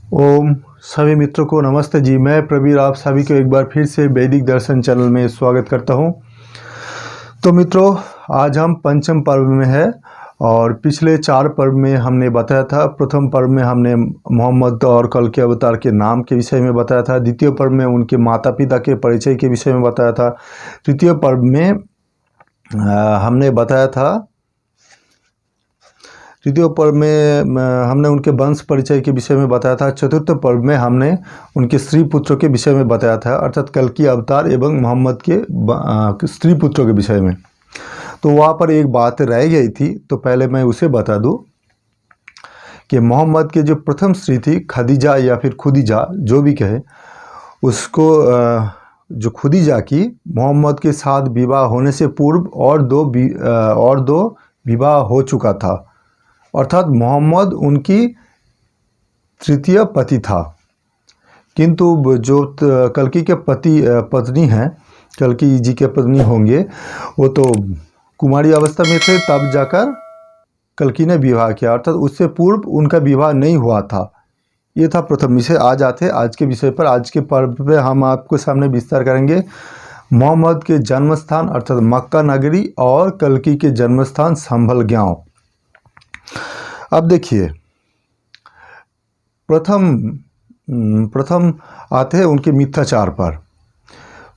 ओम सभी मित्रों को नमस्ते जी। मैं प्रवीर आप सभी को एक बार फिर से वैदिक दर्शन चैनल में स्वागत करता हूं। तो मित्रों, आज हम पंचम पर्व में है और पिछले 4 पर्व में हमने बताया था। प्रथम पर्व में हमने मोहम्मद और कल्कि अवतार के नाम के विषय में बताया था। द्वितीय पर्व में उनके माता पिता के परिचय के विषय में बताया था। तृतीय पर्व में हमने बताया था तृतीय पर्व में हमने उनके वंश परिचय के विषय में बताया था। चतुर्थ पर्व में हमने उनके स्त्री पुत्रों के विषय में बताया था, अर्थात कल्कि अवतार एवं मोहम्मद के स्त्री पुत्रों के विषय में। तो वहाँ पर एक बात रह गई थी, तो पहले मैं उसे बता दूं कि मोहम्मद के जो प्रथम स्त्री थी खदीजा या फिर खुदीजा, जो भी कहे उसको, जो खुदीजा की मोहम्मद के साथ विवाह होने से पूर्व और दो विवाह हो चुका था, अर्थात मोहम्मद उनकी तृतीय पति था। किंतु जो कल्कि के पत्नी हैं, कल्कि जी के पत्नी होंगे, वो तो कुमारी अवस्था में थे, तब जाकर कल्कि ने विवाह किया, अर्थात उससे पूर्व उनका विवाह नहीं हुआ था। ये था प्रथम विषय। आज आते आज के विषय पर। आज के पर्व पे हम आपको सामने विस्तार करेंगे मोहम्मद के जन्म स्थान अर्थात मक्का नगरी और कल्कि के जन्म स्थान संभल गांव। अब देखिए, प्रथम आते हैं उनके मिथ्याचार पर।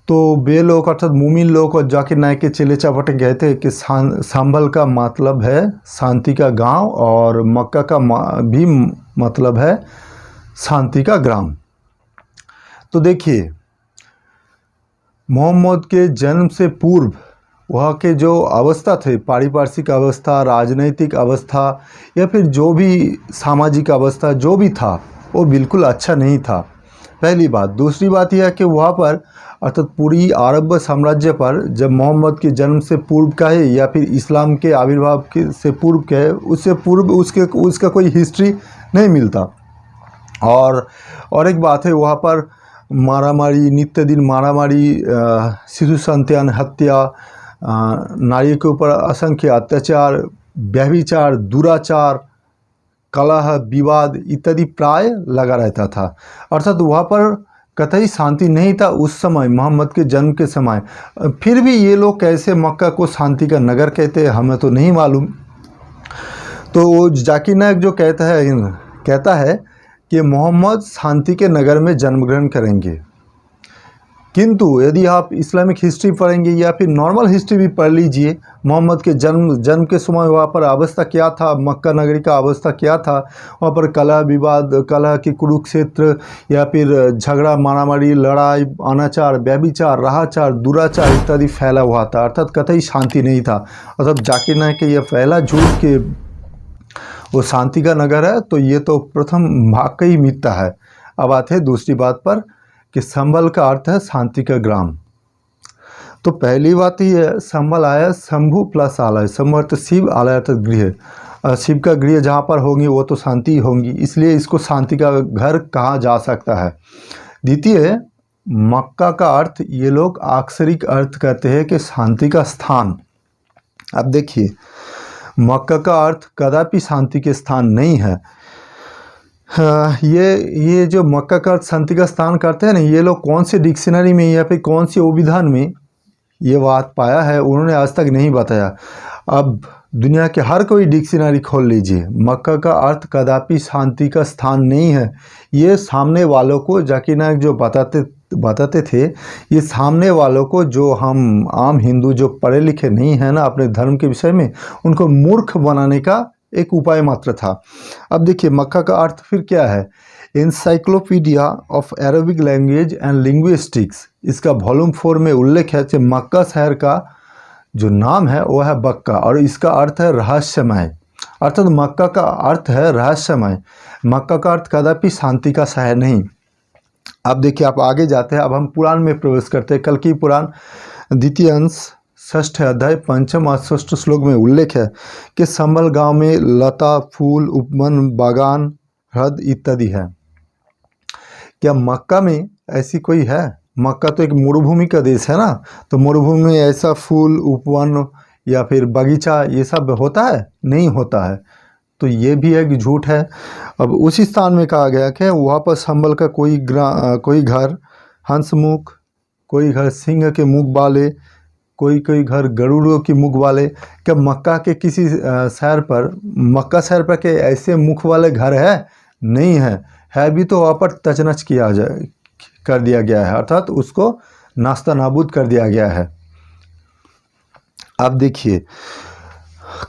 तो वे लोग अर्थात मुमिन लोग और जाकिर नायक के चेले चावटे गए थे कि संभल का मतलब है शांति का गांव और मक्का का भी मतलब है शांति का ग्राम। तो देखिए, मोहम्मद के जन्म से पूर्व वहाँ के जो अवस्था थे, पारिपार्श्विक अवस्था, राजनैतिक अवस्था या फिर जो भी सामाजिक अवस्था जो भी था, वो बिल्कुल अच्छा नहीं था, पहली बात। दूसरी बात यह है कि वहाँ पर अर्थात पूरी अरब साम्राज्य पर जब मोहम्मद के जन्म से पूर्व का है या फिर इस्लाम के आविर्भाव के से पूर्व का है, उससे पूर्व उसका कोई हिस्ट्री नहीं मिलता। और एक बात है, वहाँ पर मारामारी, नित्य दिन मारामारी, शिशु संतान हत्या, नारी के ऊपर असंख्य अत्याचार, व्यभिचार, दुराचार, कलह, विवाद इत्यादि प्राय लगा रहता था। अर्थात वहाँ पर कतई शांति नहीं था उस समय, मोहम्मद के जन्म के समय। फिर भी ये लोग कैसे मक्का को शांति का नगर कहते हैं, हमें तो नहीं मालूम। तो वो जाकिर नायक जो कहता है कि मोहम्मद शांति के नगर में जन्म ग्रहण करेंगे। किंतु यदि आप इस्लामिक हिस्ट्री पढ़ेंगे या फिर नॉर्मल हिस्ट्री भी पढ़ लीजिए, मोहम्मद के जन्म के समय वहाँ पर अवस्था क्या था, मक्का नगरी का अवस्था क्या था, वहाँ पर कलह विवाद, कलह की कुरुक्षेत्र या फिर झगड़ा, मारामारी, लड़ाई, अनाचार, व्यभिचार, राहाचार, दुराचार इत्यादि फैला हुआ था, अर्थात कतई शांति नहीं था। अर्थात जाकिर नायक के यह पहला झूठ कि वो शांति का नगर है, तो ये तो प्रथम भाग का ही मिथ्या है। अब आते हैं दूसरी बात पर कि संभल का अर्थ है शांति का ग्राम। तो पहली बात ही है, संभल आया शंभु प्लस आलय। शंभु अर्थ शिव, आलय अर्थ गृह। शिव का गृह जहाँ पर होंगी वो तो शांति होंगी, इसलिए इसको शांति का घर कहा जा सकता है। द्वितीय, मक्का का अर्थ ये लोग अक्षरिक अर्थ कहते हैं कि शांति का स्थान। अब देखिए, मक्का का अर्थ कदापि शांति के स्थान नहीं है। ये जो मक्का का अर्थ शांति का स्थान करते हैं ना, ये लोग कौन से डिक्शनरी में या फिर कौन सी अभिधान में ये बात पाया है, उन्होंने आज तक नहीं बताया। अब दुनिया के हर कोई डिक्शनरी खोल लीजिए, मक्का का अर्थ कदापि शांति का स्थान नहीं है। ये सामने वालों को, जाकिर नायक जो बताते थे, ये सामने वालों को, जो हम आम हिंदू जो पढ़े लिखे नहीं हैं ना अपने धर्म के विषय में, उनको मूर्ख बनाने का एक उपाय मात्र था। अब देखिए, मक्का का अर्थ फिर क्या है। Encyclopedia of Arabic language and linguistics, इसका वॉल्यूम 4 में उल्लेख है कि मक्का शहर का जो नाम है वो है बक्का और इसका अर्थ है रहस्यमय। अर्थात मक्का का अर्थ है रहस्यमय। मक्का का अर्थ कदापि शांति का शहर नहीं। अब देखिए, आप आगे जाते हैं। अब हम पुराण में प्रवेश करते हैं। कल्कि पुराण द्वितीय अंश 6 अध्याय 5 और 6 श्लोक में उल्लेख है कि संभल गांव में लता, फूल, उपवन, बागान, हृद इत्यादि है। क्या मक्का में ऐसी कोई है? मक्का तो एक मरुभूमि का देश है ना, तो मरुभूमि में ऐसा फूल, उपवन या फिर बगीचा ये सब होता है? नहीं होता है। तो ये भी एक झूठ है। अब उसी स्थान में कहा गया कि वहाँ पर संभल का कोई घर हंसमुख, कोई घर सिंह के मुख वाले, कोई कोई घर गरुड़ों की मुख वाले। क्या मक्का के किसी शहर पर, मक्का शहर पर के ऐसे मुख वाले घर है? नहीं है भी तो वहाँ पर तचनच कर दिया गया है, अर्थात उसको नास्ता नाबूद कर दिया गया है। अब देखिए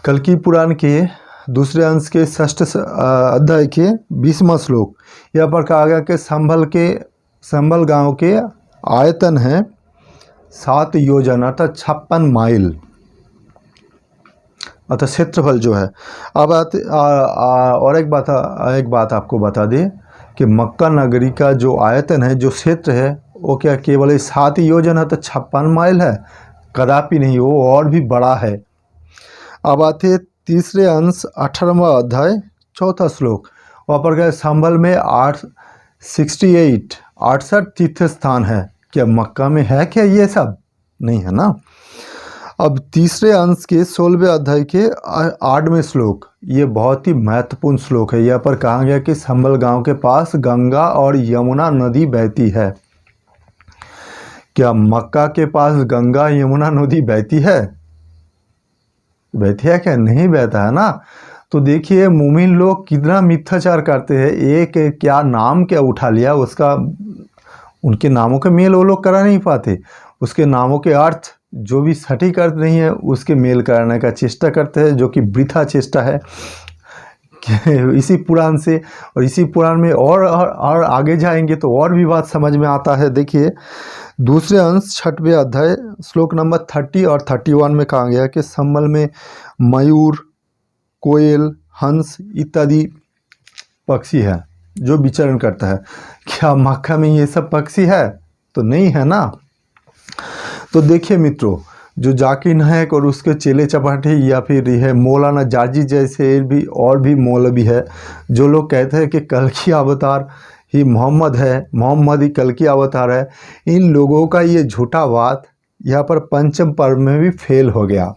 कल्कि पुराण के दूसरे अंश के 6ठ अध्याय के 20वां श्लोक, यहाँ पर कहा गया कि संभल गांव के आयतन है 7 योजन अर्थात 56 माइल, अर्थात क्षेत्रफल जो है। अब और एक बात आपको बता दें कि मक्का नगरी का जो आयतन है, जो क्षेत्र है, वो क्या केवल 7 योजन है तो 56 माइल है? कदापि नहीं, वो और भी बड़ा है। अब आते तीसरे अंश 18वां अध्याय 4था श्लोक, वहाँ पर क्या संभल में 68 तीर्थ स्थान है। क्या मक्का में है क्या ये सब? नहीं है ना। अब तीसरे अंश के 16वें अध्याय के 8वें श्लोक, ये बहुत ही महत्वपूर्ण श्लोक है। यहाँ पर कहा गया कि संभल गांव के पास गंगा और यमुना नदी बहती है। क्या मक्का के पास गंगा यमुना नदी बहती है? बहती है क्या? नहीं बहता है ना। तो देखिए मुमिन लोग कितना मिथ्याचार करते हैं। एक क्या नाम क्या उठा लिया, उसका उनके नामों के मेल वो लोग करा नहीं पाते, उसके नामों के अर्थ जो भी सटीक अर्थ नहीं है उसके मेल कराने का चेष्टा करते हैं, जो कि वृथा चेष्टा है। इसी पुराण से, और इसी पुराण में और आगे जाएंगे तो और भी बात समझ में आता है। देखिए दूसरे अंश 6वें अध्याय श्लोक नंबर 30 और 31 में कहा गया कि संभल में मयूर, कोयल, हंस इत्यादि पक्षी है जो विचरण करता है। क्या मक्का में ये सब पक्षी है? तो नहीं है ना। तो देखिए मित्रों, जो जाकिर नायक और उसके चेले चपाटे या फिर यह मौलाना जाजी जैसे भी और भी मौलवी है, जो लोग कहते हैं कि कल्कि अवतार ही मोहम्मद है, मोहम्मद ही कल्कि अवतार है, इन लोगों का ये झूठा बात यहाँ पर पंचम पर्व में भी फेल हो गया।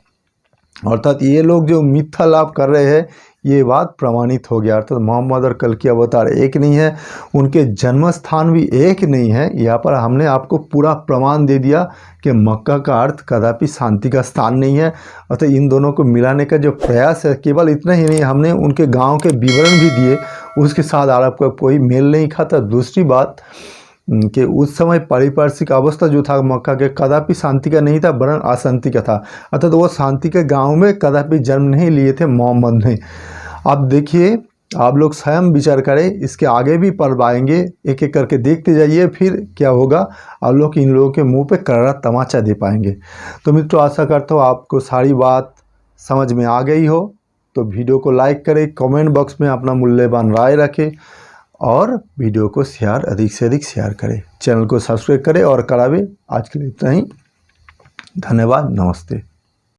अर्थात ये लोग जो मिथ्या लाभ कर रहे हैं ये बात प्रमाणित हो गया। अर्थात मोहम्मद और कल्कि अवतार एक नहीं है, उनके जन्म स्थान भी एक नहीं है। यहाँ पर हमने आपको पूरा प्रमाण दे दिया कि मक्का का अर्थ कदापि शांति का स्थान नहीं है। अर्थात इन दोनों को मिलाने का जो प्रयास है, केवल इतना ही नहीं, हमने उनके गांव के विवरण भी दिए, उसके साथ अरब का कोई मेल नहीं खाता। दूसरी बात कि उस समय पारिपार्श्विक अवस्था जो था मक्का के कदापि शांति का नहीं था, वरन अशांति का था। अर्थात वो शांति के गांव में कदापि जन्म नहीं लिए थे मोहम्मद ने। अब देखिए आप लोग स्वयं विचार करें, इसके आगे भी पर्व आएंगे, एक एक करके देखते जाइए, फिर क्या होगा आप लोग इन लोगों के मुंह पे करारा तमाचा दे पाएंगे। तो मित्रों आशा करता हूँ आपको सारी बात समझ में आ गई हो। तो वीडियो को लाइक करें, कमेंट बॉक्स में अपना मूल्यवान राय रखें और वीडियो को अधिक से अधिक शेयर करें, चैनल को सब्सक्राइब करें और करावे। आज के लिए इतना ही, धन्यवाद, नमस्ते।